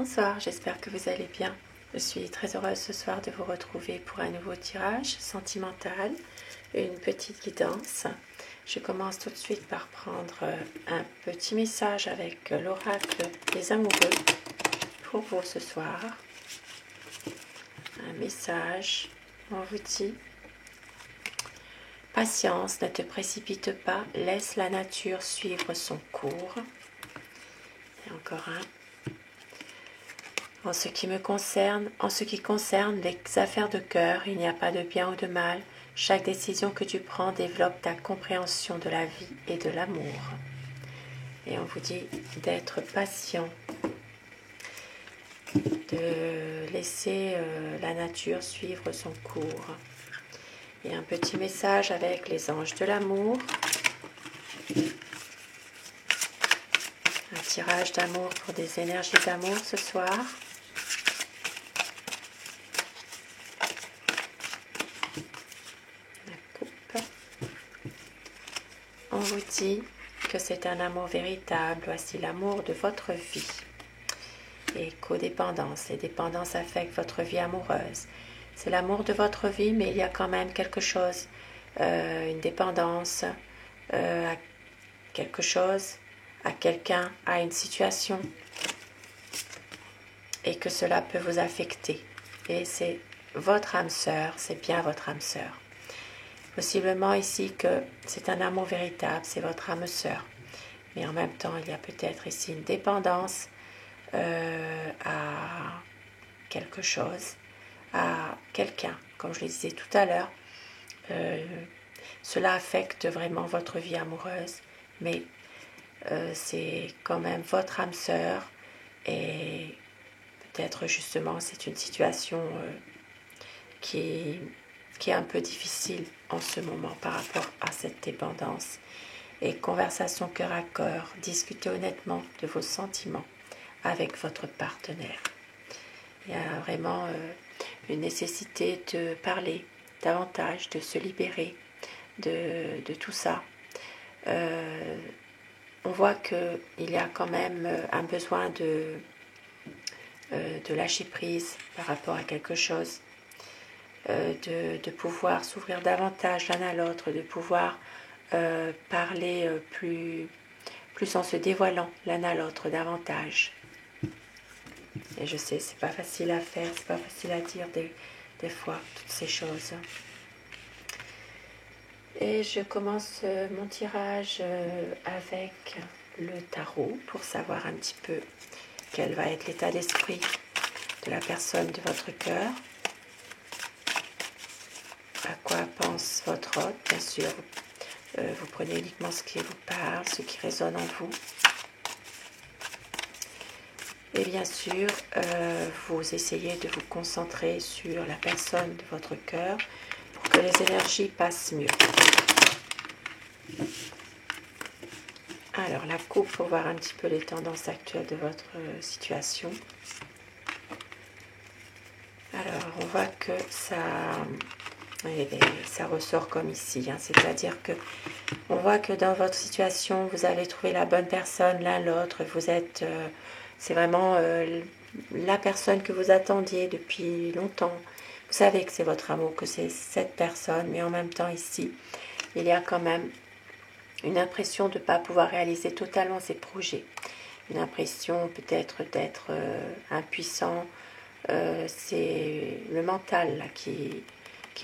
Bonsoir, j'espère que vous allez bien. Je suis très heureuse ce soir de vous retrouver pour un nouveau tirage sentimental, une petite guidance. Je commence tout de suite par prendre un petit message avec l'oracle des amoureux pour vous ce soir. Un message, on vous dit: patience, ne te précipite pas, laisse la nature suivre son cours. Et encore un. En ce qui concerne les affaires de cœur, il n'y a pas de bien ou de mal. Chaque décision que tu prends développe ta compréhension de la vie et de l'amour. Et on vous dit d'être patient, de laisser la nature suivre son cours. Et un petit message avec les anges de l'amour. Un tirage d'amour pour des énergies d'amour ce soir. On vous dit que c'est un amour véritable, voici l'amour de votre vie. Et codépendance, les dépendances affectent votre vie amoureuse. C'est l'amour de votre vie, mais il y a quand même quelque chose, une dépendance à quelque chose, à quelqu'un, à une situation, et que cela peut vous affecter. Et c'est votre âme sœur, c'est bien votre âme sœur. Possiblement ici que c'est un amour véritable, c'est votre âme sœur. Mais en même temps, il y a peut-être ici une dépendance à quelque chose, à quelqu'un. Comme je le disais tout à l'heure, cela affecte vraiment votre vie amoureuse, mais c'est quand même votre âme sœur et peut-être justement c'est une situation qui est un peu difficile en ce moment par rapport à cette dépendance. Et conversation cœur à cœur, discutez honnêtement de vos sentiments avec votre partenaire. Il y a vraiment une nécessité de parler davantage, de se libérer de tout ça. On voit qu'il y a quand même un besoin de lâcher prise par rapport à quelque chose, de pouvoir s'ouvrir davantage l'un à l'autre, de pouvoir parler plus en se dévoilant l'un à l'autre davantage. Et je sais, c'est pas facile à faire, c'est pas facile à dire des fois, toutes ces choses. Et je commence mon tirage avec le tarot pour savoir un petit peu quel va être l'état d'esprit de la personne de votre cœur. À quoi pense votre hôte, bien sûr. Vous prenez uniquement ce qui vous parle, ce qui résonne en vous. Et bien sûr, vous essayez de vous concentrer sur la personne de votre cœur pour que les énergies passent mieux. Alors, la coupe pour voir un petit peu les tendances actuelles de votre situation. Alors, on voit que ça ressort comme ici, hein, c'est-à-dire que on voit que dans votre situation, vous avez trouvé la bonne personne, l'un l'autre, vous êtes... c'est vraiment la personne que vous attendiez depuis longtemps. Vous savez que c'est votre amour, que c'est cette personne, mais en même temps ici, il y a quand même une impression de ne pas pouvoir réaliser totalement ses projets. Une impression peut-être d'être impuissant. C'est le mental là, qui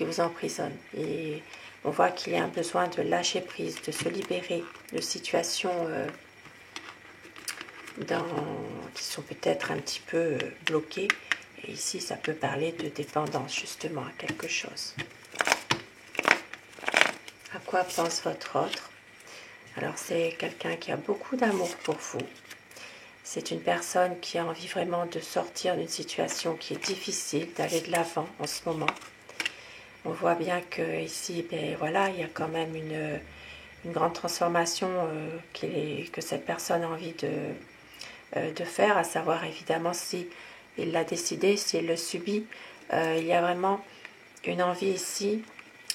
vous emprisonne. Et on voit qu'il y a un besoin de lâcher prise, de se libérer de situations qui sont peut-être un petit peu bloquées. Et ici, ça peut parler de dépendance justement à quelque chose. À quoi pense votre autre? Alors, c'est quelqu'un qui a beaucoup d'amour pour vous. C'est une personne qui a envie vraiment de sortir d'une situation qui est difficile, d'aller de l'avant en ce moment. On voit bien que ici, voilà, il y a quand même une grande transformation que cette personne a envie de faire, à savoir évidemment si il l'a décidé, s'il le subit. Il y a vraiment une envie ici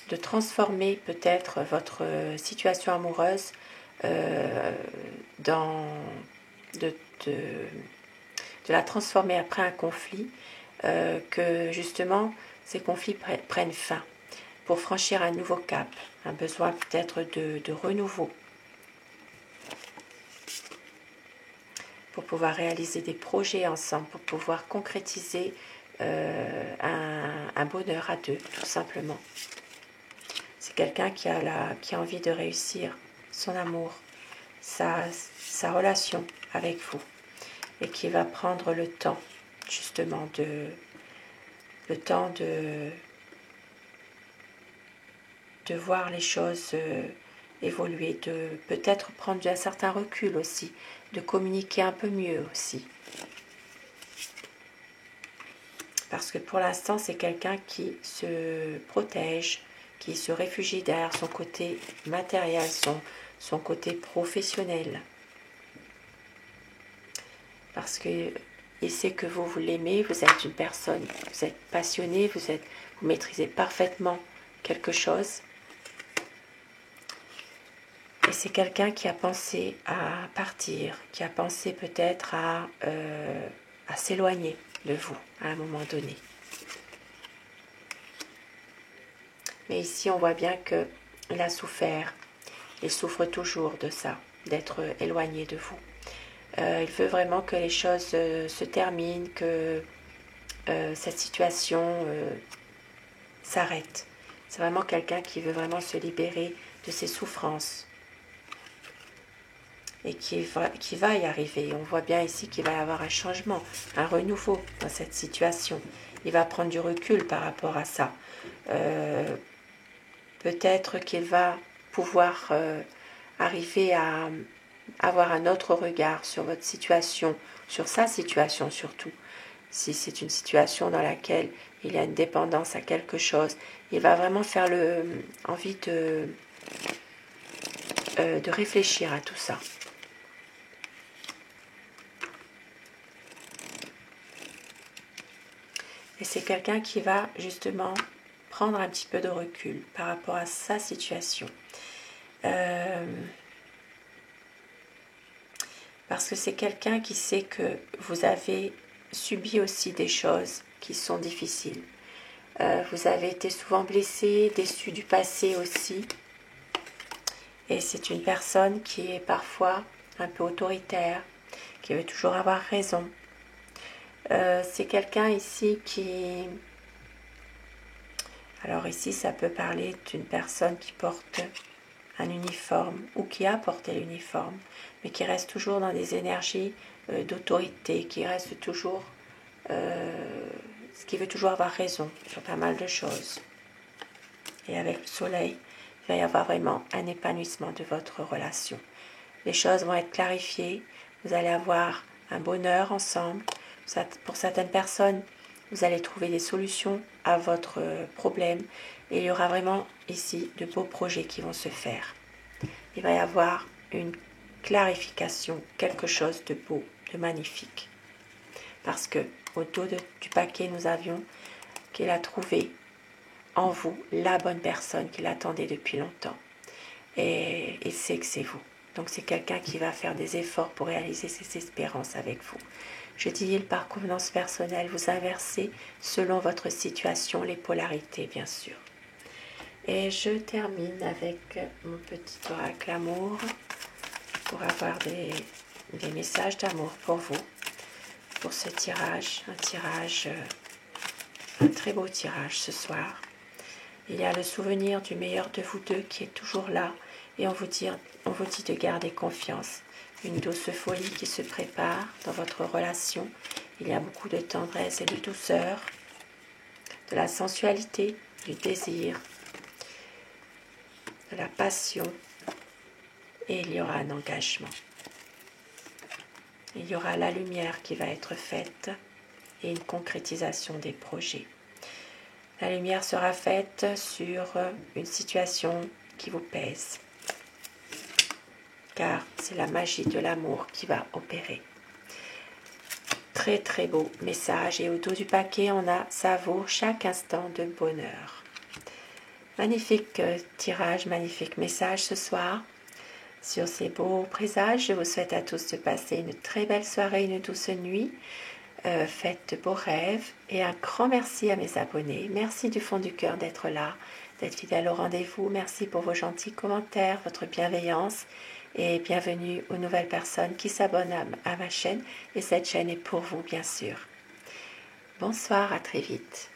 de transformer peut-être votre situation amoureuse de la transformer après un conflit, que justement ces conflits prennent fin, pour franchir un nouveau cap, un besoin peut-être de renouveau, pour pouvoir réaliser des projets ensemble, pour pouvoir concrétiser un bonheur à deux, tout simplement. C'est quelqu'un qui a envie de réussir son amour, sa relation avec vous, et qui va prendre le temps, justement, de voir les choses évoluer, de peut-être prendre un certain recul aussi, de communiquer un peu mieux aussi. Parce que pour l'instant, c'est quelqu'un qui se protège, qui se réfugie derrière son côté matériel, son côté professionnel. Parce que il sait que vous l'aimez, vous êtes une personne, vous êtes passionné, vous maîtrisez parfaitement quelque chose. Et c'est quelqu'un qui a pensé à partir, qui a pensé peut-être à s'éloigner de vous à un moment donné. Mais ici, on voit bien qu'il a souffert. Il souffre toujours de ça, d'être éloigné de vous. Il veut vraiment que les choses se terminent, que cette situation s'arrête. C'est vraiment quelqu'un qui veut vraiment se libérer de ses souffrances. Et qui va y arriver. On voit bien ici qu'il va y avoir un changement, un renouveau dans cette situation. Il va prendre du recul par rapport à ça. Peut-être qu'il va pouvoir arriver à avoir un autre regard sur votre situation, sur sa situation surtout. Si c'est une situation dans laquelle il y a une dépendance à quelque chose, il va vraiment faire envie de réfléchir à tout ça. Et c'est quelqu'un qui va justement prendre un petit peu de recul par rapport à sa situation. Parce que c'est quelqu'un qui sait que vous avez subi aussi des choses qui sont difficiles. Vous avez été souvent blessé, déçu du passé aussi. Et c'est une personne qui est parfois un peu autoritaire, qui veut toujours avoir raison. C'est quelqu'un ici qui... Alors ici, ça peut parler d'une personne qui porte un uniforme ou qui a porté l'uniforme, mais qui reste toujours dans des énergies d'autorité, qui reste toujours... qui veut toujours avoir raison sur pas mal de choses. Et avec le soleil, il va y avoir vraiment un épanouissement de votre relation. Les choses vont être clarifiées, vous allez avoir un bonheur ensemble. Pour certaines personnes, vous allez trouver des solutions à votre problème et il y aura vraiment ici de beaux projets qui vont se faire. Il va y avoir une clarification, quelque chose de beau, de magnifique. Parce que au dos du paquet, nous avions qu'il a trouvé en vous la bonne personne qu'il attendait depuis longtemps. Et il sait que c'est vous. Donc c'est quelqu'un qui va faire des efforts pour réaliser ses espérances avec vous. Je dis par convenance personnelle, vous inversez selon votre situation les polarités, bien sûr. Et je termine avec mon petit oracle amour pour avoir des messages d'amour pour vous, pour ce tirage, un très beau tirage ce soir. Il y a le souvenir du meilleur de vous deux qui est toujours là et on vous dit de garder confiance. Une douce folie qui se prépare dans votre relation. Il y a beaucoup de tendresse et de douceur, de la sensualité, du désir, de la passion et il y aura un engagement. Il y aura la lumière qui va être faite et une concrétisation des projets. La lumière sera faite sur une situation qui vous pèse, car c'est la magie de l'amour qui va opérer. Très très beau message et au dos du paquet, on a savoure chaque instant de bonheur. Magnifique tirage, magnifique message ce soir. Sur ces beaux présages, je vous souhaite à tous de passer une très belle soirée, une douce nuit. faites de beaux rêves et un grand merci à mes abonnés. Merci du fond du cœur d'être là, d'être fidèle au rendez-vous. Merci pour vos gentils commentaires, votre bienveillance et bienvenue aux nouvelles personnes qui s'abonnent à ma chaîne et cette chaîne est pour vous bien sûr. Bonsoir, à très vite.